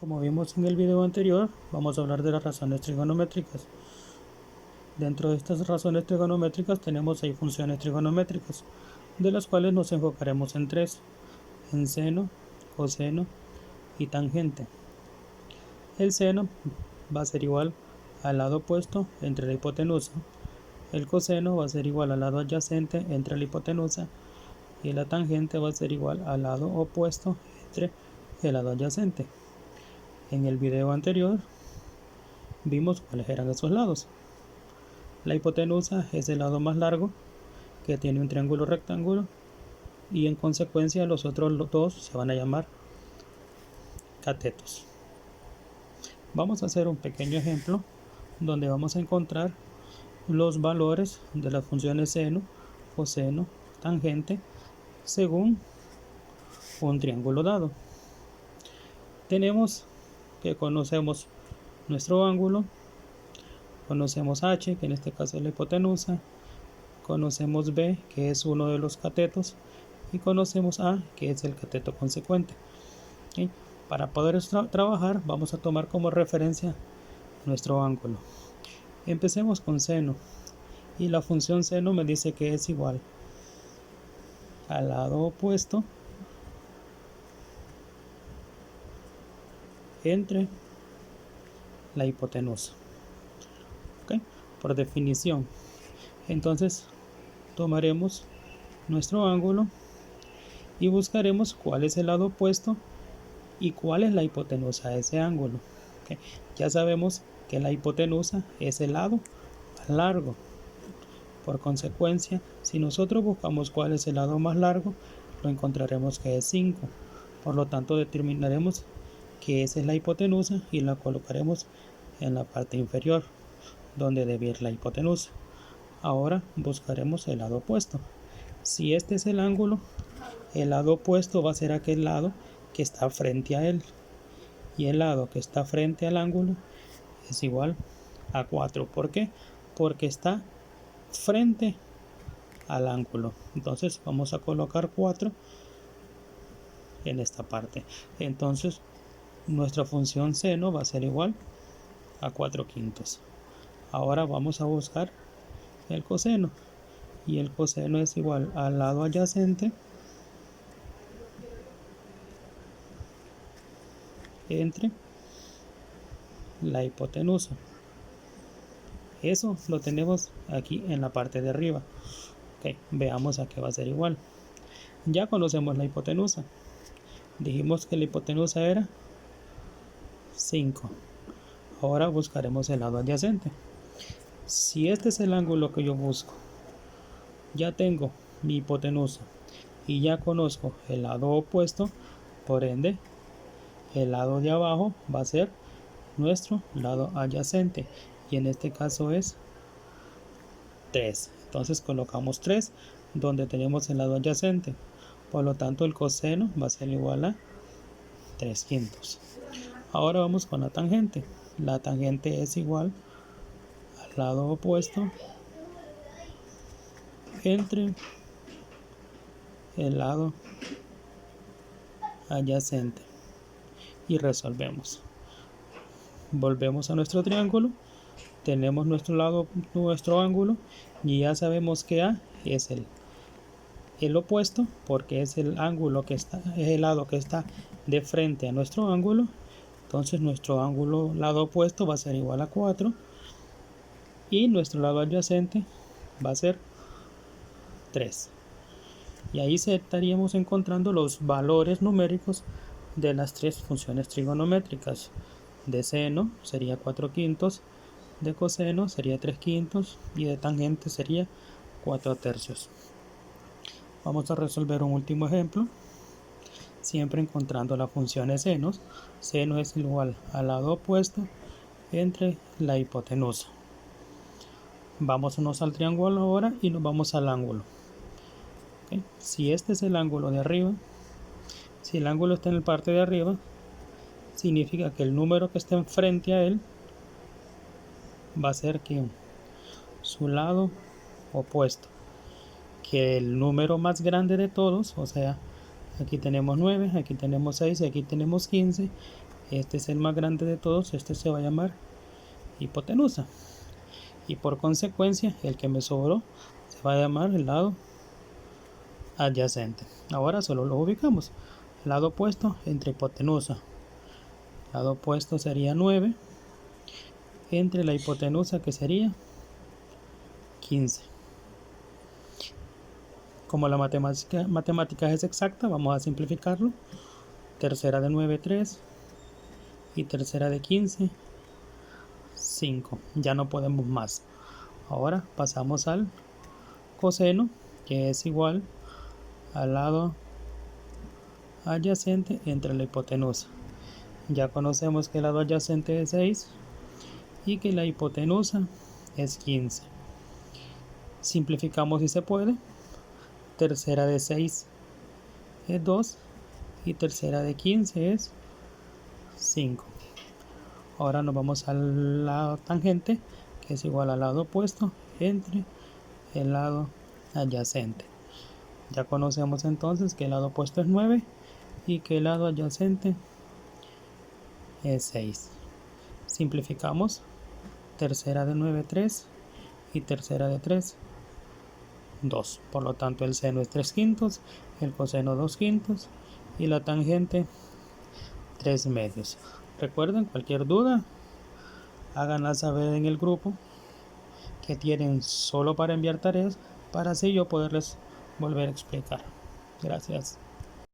Como vimos en el video anterior, vamos a hablar de las razones trigonométricas. Dentro de estas razones trigonométricas tenemos 6 funciones trigonométricas, de las cuales nos enfocaremos en 3, en seno, coseno y tangente. El seno va a ser igual al lado opuesto entre la hipotenusa, el coseno va a ser igual al lado adyacente entre la hipotenusa y la tangente va a ser igual al lado opuesto entre el lado adyacente. En el video anterior vimos cuáles eran esos lados. La hipotenusa es el lado más largo que tiene un triángulo rectángulo y en consecuencia los otros dos se van a llamar catetos. Vamos a hacer un pequeño ejemplo donde vamos a encontrar los valores de las funciones seno, coseno, tangente según un triángulo dado. Tenemos que conocemos nuestro ángulo, conocemos H, que en este caso es la hipotenusa, conocemos B, que es uno de los catetos, y conocemos A, que es el cateto consecuente. ¿Sí? Para poder trabajar vamos a tomar como referencia nuestro ángulo. Empecemos con seno, y la función seno me dice que es igual al lado opuesto entre la hipotenusa. ¿Okay? Por definición, entonces tomaremos nuestro ángulo y buscaremos cuál es el lado opuesto y cuál es la hipotenusa de ese ángulo. ¿Okay? Ya sabemos que la hipotenusa es el lado más largo. Por consecuencia, si nosotros buscamos cuál es el lado más largo, lo encontraremos que es 5. Por lo tanto, determinaremos que esa es la hipotenusa y la colocaremos en la parte inferior, donde debe ir la hipotenusa. Ahora buscaremos el lado opuesto. Si este es el ángulo, el lado opuesto va a ser aquel lado que está frente a él. Y el lado que está frente al ángulo es igual a 4. ¿Por qué? Porque está frente al ángulo. Entonces vamos a colocar 4 en esta parte. Entonces nuestra función seno va a ser igual a 4/5. Ahora vamos a buscar el coseno. Y el coseno es igual al lado adyacente entre la hipotenusa. Eso lo tenemos aquí en la parte de arriba. Okay, veamos a qué va a ser igual. Ya conocemos la hipotenusa. Dijimos que la hipotenusa era 5. Ahora buscaremos el lado adyacente. Si este es el ángulo que yo busco, ya tengo mi hipotenusa y ya conozco el lado opuesto, por ende, el lado de abajo va a ser nuestro lado adyacente y en este caso es 3. Entonces colocamos 3 donde tenemos el lado adyacente. Por lo tanto, el coseno va a ser igual a 3/5. Ahora vamos con la tangente. La tangente es igual al lado opuesto entre el lado adyacente. Y resolvemos. Volvemos a nuestro triángulo. Tenemos nuestro ángulo y ya sabemos que A es el opuesto porque es el ángulo que está, es el lado que está de frente a nuestro ángulo. Entonces nuestro ángulo lado opuesto va a ser igual a 4 y nuestro lado adyacente va a ser 3. Y ahí estaríamos encontrando los valores numéricos de las 3 funciones trigonométricas. De seno sería 4/5, de coseno sería 3/5 y de tangente sería 4/3. Vamos a resolver un último ejemplo, siempre encontrando las funciones senos. Seno es igual al lado opuesto entre la hipotenusa. Vámonos al triángulo ahora y nos vamos al ángulo. ¿Okay? Si este es el ángulo de arriba, si el ángulo está en la parte de arriba, significa que el número que está enfrente a él va a ser que su lado opuesto, que el número más grande de todos, o sea, aquí tenemos 9, aquí tenemos 6 y aquí tenemos 15, Este es el más grande de todos, este se va a llamar hipotenusa. Y por consecuencia, el que me sobró se va a llamar el lado adyacente. Ahora solo lo ubicamos. Lado opuesto entre hipotenusa. Lado opuesto sería 9 entre la hipotenusa, que sería 15. Como la matemática es exacta, vamos a simplificarlo. Tercera de 9, 3. Y tercera de 15, 5. Ya no podemos más. Ahora pasamos al coseno, que es igual al lado adyacente entre la hipotenusa. Ya conocemos que el lado adyacente es 6 y que la hipotenusa es 15. Simplificamos si se puede. Tercera de 6 es 2 y tercera de 15 es 5. Ahora nos vamos al lado tangente, que es igual al lado opuesto entre el lado adyacente. Ya conocemos entonces que el lado opuesto es 9 y que el lado adyacente es 6. Simplificamos. Tercera de 9, 3 y tercera de 3, 2. Por lo tanto, el seno es 3 quintos, el coseno 2 quintos y la tangente 3 medios. Recuerden, cualquier duda, háganla saber en el grupo que tienen solo para enviar tareas, para así yo poderles volver a explicar. Gracias.